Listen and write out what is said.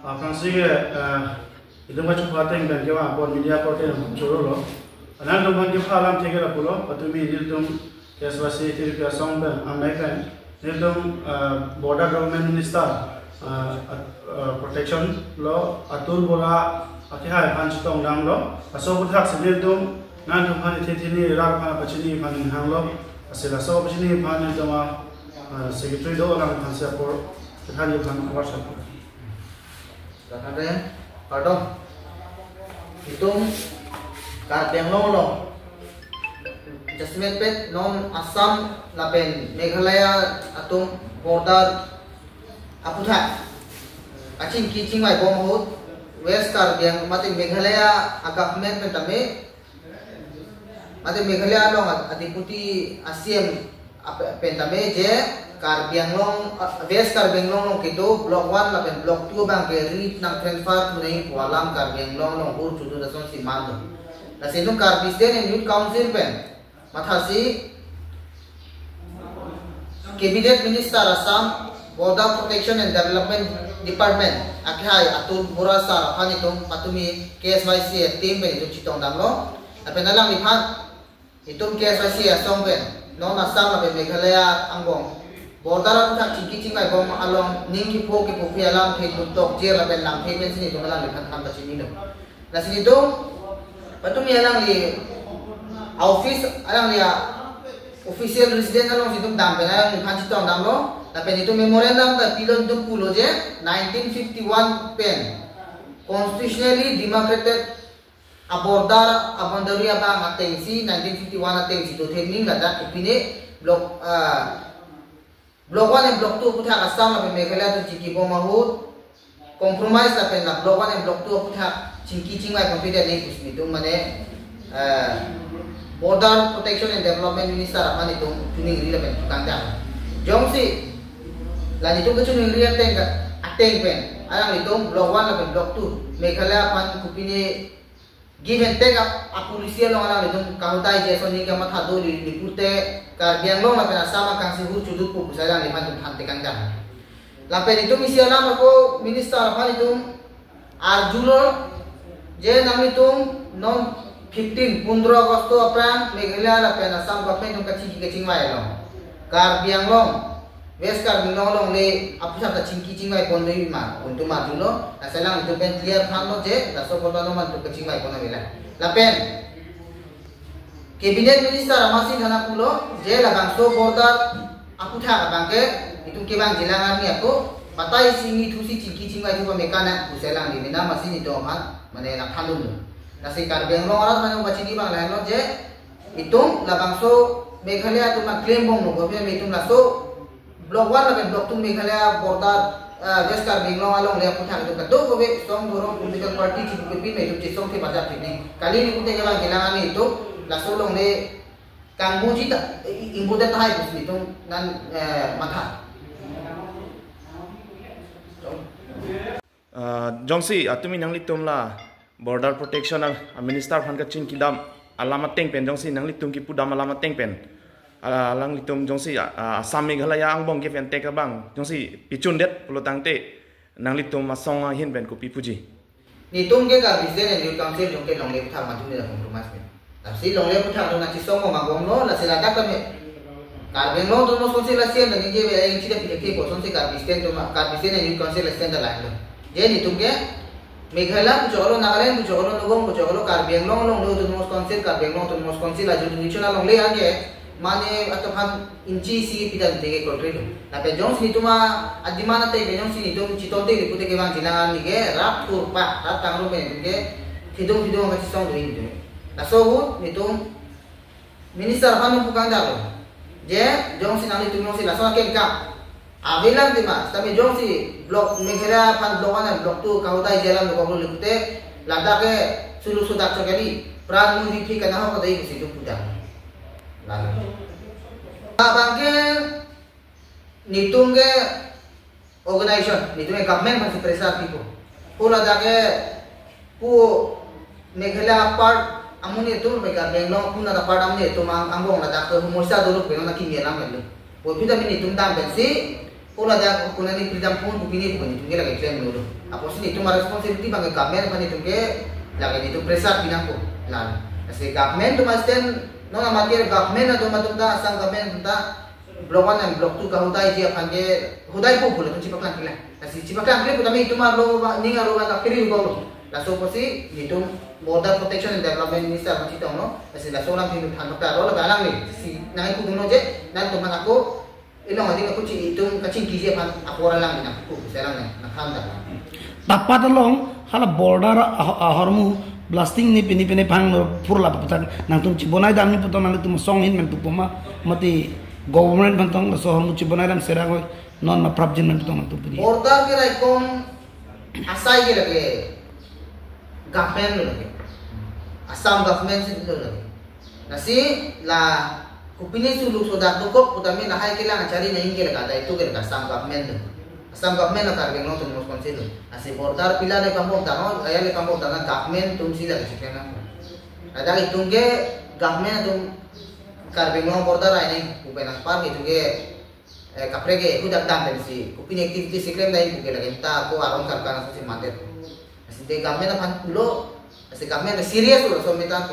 Fransi itu macam apa yang bagi apa buat media portal yang muncul lo. Anak dong bagi halam tiga lah pulo. Patu mi itu dong kiaswasi tiga song ben American. Itu dong border government minister protection lo atur bola atihai panci tong dang lo. Asal budak sendiri dong nanti pani tini rak pana pacini pani hang lo. Asal asal pacini pani dong secretary do orang panci apor terhadap pan WhatsApp. Karena pardon itu karbiang lo adjustment pet non Assam lapen Meghalaya atung border aputha acing kicing mai bom hut west karbiang mati Meghalaya government pentame mati Meghalaya long adiputi asiem pentame je karbiang long west karbiang long kito block 1 lapen block 2 bang ke reach nang transfer munai walam karbiang long hur chudu dason si mando na sinu karbisten and youth council pen mathasi cabinet minister Assam border protection and development department akhai atul burasa raphani tum patumi KSYC team pen itu chitong damlo apen alang liphan itum KSYC asong pen non Assam lapen Meghalaya angbong border putak cingki cingkai bom along ningki po ki po alam ke tutok jer laben lam ke sini tu malang lihat kanta sini dong. Nah sini dong patung alang li office alang li official resident along situ dampen alang li panci tong damlo lapen itu memorandum ta pilon tu pulo je 1951 pen constitutionally democratic border aboundary apa ngatensi 1951 atensi tu theming lada ipine blok Block 1 and Block 2 puthak Assam lapen Meghalaya tu ciki bom mahut compromise lapen la Block 1 and Block 2 puthak cingki cingmai computer ni kusmi tu mane border protection and development minister apa ni tu tuning ri lapen tukanda jongsi lani tu kucuning ri ateng pen alang itu Block 1 lapen Block 2 Meghalaya pan kupini give and take polisi long alang itu kahutai jeso ni kamat hadu di pute karbiang long lapen Assam kang sihur cudut pu busayang liman tu hante kangdang lapen itu misi alam aku minister apa itu arjulo je nam itu non 15 Agosto apa Meghalaya lapen Assam government tu kacing mai long karbiang long west karbiang long le apusah kacing mai pon deui ma untuk majulo asalang itu pen clear kan lo je daso kota lo man tu kacing mai pon avela lapen cabinet minister amasi thana pulo je lagang so border aputha bangke itu kebang jilangan ni aku patai singi thusi cingki cingmai tu mekana buselang di mina masih ni to man mane nak thalun nasi karbiang long orang mane bacini bang lain lo je itu lagang so Meghalaya tu mak claim bong no gobe itu laso Block 1 lapen Block 2 Meghalaya border west karbiang long along le aputha itu kado gobe song dorong political party chipu pin itu chisong ke bajar ini kali ni pute kebang jilangan ni itu lasolong le kangbuji ta imbuda tahai busni tu nan matha jongsi atumi nangli tumla border protection minister phan ka chin kidam alamat teng pen jongsi nangli tum ki pudam alamat teng pen alang litum jongsi Assam Meghalaya angbong ke fen te ka bang jongsi pichun det pulotang te nangli tum masong hin pen ko pipuji ni tum ke ka bisden ni council jong ke long le tha ma tu ni la compromise tapi long le puthak tu nanti songo magom lo la sila kata me karbiang lo tu mos konsil asien dan je be yang tidak pilih ke poson se karbisten tu karbisten ni konsil asien da lain lo je ni tum ke Meghalaya pucholo Nagaland pucholo nugom pucholo karbiang lo tu mos konsil karbiang lo tu mos konsil aju ni chuna long le anje mane atau ham inci si pidan tege kontrol na pe jong sini tuma adimana te pe jong sini tum chiton te lipute ke bang jilangan ni ke rap turpa rap tangro pe ke hidung ka song do ini nasohut itu minister hanu bukan dalo je jong si nang itu jong si laso ken ka abilang tima tapi jong si blok Meghalaya pan blok 1 blok 2 kahutai jalan ko bolu lipute lada ke sulu sudak chokeli pran mu hithi kana ho kadai si tu puda lalu bangke nitung ke organization nitung government masih pressure people pula dake pu Meghalaya part amuni itu mereka benglong pun ada padam ni itu mang anggong ada ke humosa dulu benglong nak kimia lam itu. Walaupun tapi ni tentang bensi Pula dah kuna ni freedom pun kupini pun itu lagi claim dulu. Apa sih itu responsibility bagi government pan itu ke lagi itu pressure pinang pun. Lah, si government tu masten no nama kira government atau macam ta asam government ta blok 1 dan blok 2 ka hudai dia pange hudai pun pula tu cipaklan kila. Si cipaklan kila tapi itu mah lo ni ngaro ka kiri go. Lah so posi itu border protection and development minister macam itu no. Si lah seorang tu han ta ro la galang ni. Si nai ku duno je dan tu man aku ilong adi aku ci itu kacing kiji pan aku orang lang nak aku serang nak handa. Dapat long hala border harmu blasting ni pini pang purla putan nang tum ci bonai dam ni putan nang tum song in men tu poma mati government bantong so harmu ci bonai dam serang non ma prabjin men putan tu puni border ke rai kom asai ke lage government lage asam government se lage nasi la kupini sulu soda tukop utami na hai kila cari na ingke laga itu ke asam government na karbe no tum konsil asi border pila le kampung dano aya le kampung dana government tum sila ke sekena ada itu ke government tum karbe no border ai ni ubenas par itu ke kapre ke udak dam dari si kupini activity sekren dai ke lagi ta ko aron karkan si mate asi de government na pan pulo asi government serious lo so meta